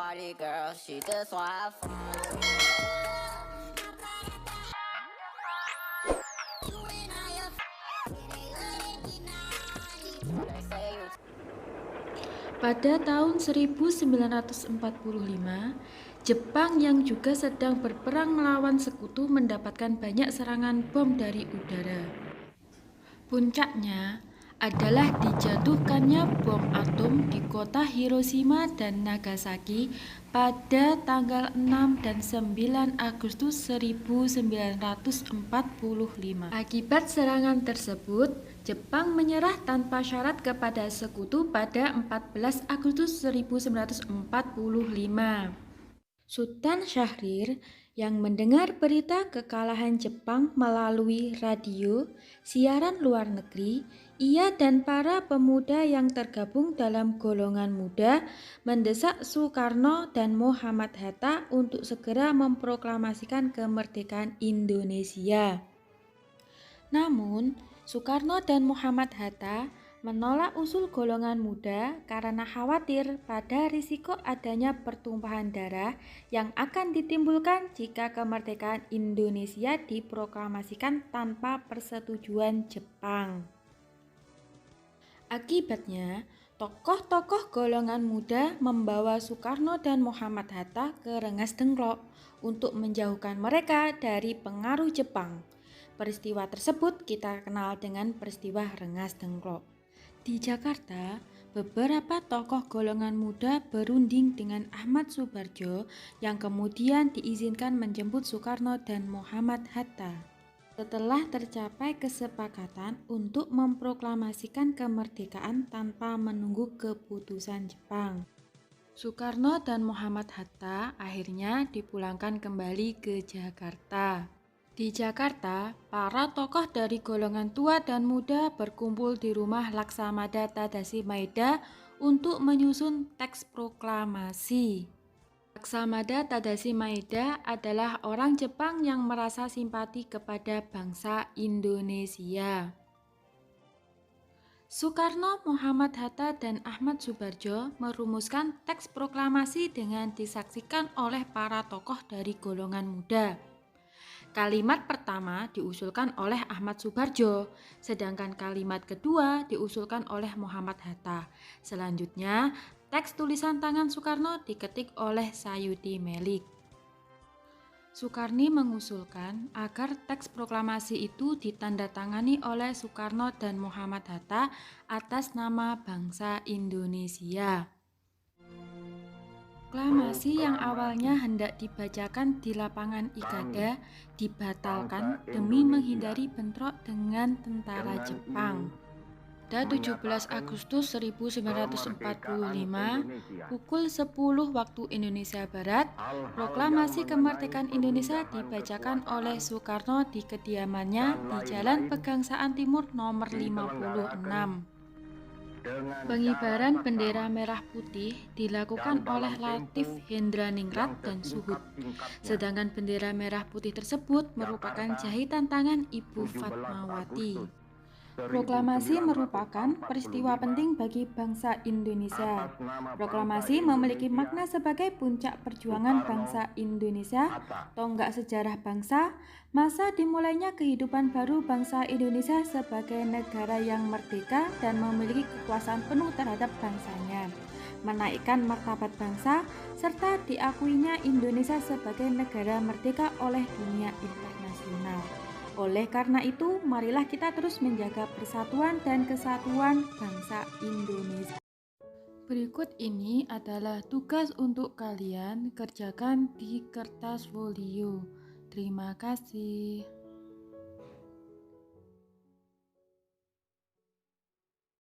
party girl, she just wanna have fun. They say you Pada tahun 1945, Jepang yang juga sedang berperang melawan sekutu mendapatkan banyak serangan bom dari udara. Puncaknya adalah dijatuhkannya bom atom di kota Hiroshima dan Nagasaki pada tanggal 6 dan 9 Agustus 1945. Akibat serangan tersebut, Jepang menyerah tanpa syarat kepada sekutu pada 14 Agustus 1945. Sultan Syahrir yang mendengar berita kekalahan Jepang melalui radio, siaran luar negeri, ia dan para pemuda yang tergabung dalam golongan muda mendesak Soekarno dan Muhammad Hatta untuk segera memproklamasikan kemerdekaan Indonesia. Namun, Soekarno dan Muhammad Hatta menolak usul golongan muda karena khawatir pada risiko adanya pertumpahan darah yang akan ditimbulkan jika kemerdekaan Indonesia diproklamasikan tanpa persetujuan Jepang. Akibatnya, tokoh-tokoh golongan muda membawa Soekarno dan Muhammad Hatta ke Rengas Dengklok untuk menjauhkan mereka dari pengaruh Jepang. Peristiwa tersebut kita kenal dengan peristiwa Rengas Dengklok. Di Jakarta, beberapa tokoh golongan muda berunding dengan Ahmad Soebardjo yang kemudian diizinkan menjemput Soekarno dan Muhammad Hatta. Setelah tercapai kesepakatan untuk memproklamasikan kemerdekaan tanpa menunggu keputusan Jepang, Soekarno dan Muhammad Hatta akhirnya dipulangkan kembali ke Jakarta. Di Jakarta, para tokoh dari golongan tua dan muda berkumpul di rumah Laksamada Tadashi Maeda untuk menyusun teks proklamasi. Laksamada Tadashi Maeda adalah orang Jepang yang merasa simpati kepada bangsa Indonesia. Soekarno, Muhammad Hatta, dan Ahmad Soebardjo merumuskan teks proklamasi dengan disaksikan oleh para tokoh dari golongan muda. Kalimat pertama diusulkan oleh Ahmad Soebardjo, sedangkan kalimat kedua diusulkan oleh Muhammad Hatta. Selanjutnya, teks tulisan tangan Soekarno diketik oleh Sayuti Melik. Soekarni mengusulkan agar teks proklamasi itu ditandatangani oleh Soekarno dan Muhammad Hatta atas nama bangsa Indonesia. Proklamasi yang awalnya hendak dibacakan di lapangan Ikada dibatalkan demi menghindari bentrok dengan tentara Jepang. Pada 17 Agustus 1945, pukul 10 waktu Indonesia Barat, proklamasi kemerdekaan Indonesia dibacakan oleh Soekarno di kediamannya di Jalan Pegangsaan Timur nomor 56. Pengibaran bendera merah putih dilakukan oleh Latif Hendraningrat dan Suhut, sedangkan bendera merah putih tersebut merupakan jahitan tangan Ibu Fatmawati. Proklamasi merupakan peristiwa penting bagi bangsa Indonesia. Proklamasi memiliki makna sebagai puncak perjuangan bangsa Indonesia, tonggak sejarah bangsa, masa dimulainya kehidupan baru bangsa Indonesia sebagai negara yang merdeka dan memiliki kekuasaan penuh terhadap bangsanya, menaikkan martabat bangsa, serta diakuinya Indonesia sebagai negara merdeka oleh dunia internasional. Oleh karena itu, marilah kita terus menjaga persatuan dan kesatuan bangsa Indonesia. Berikut ini adalah tugas untuk kalian kerjakan di kertas folio. Terima kasih.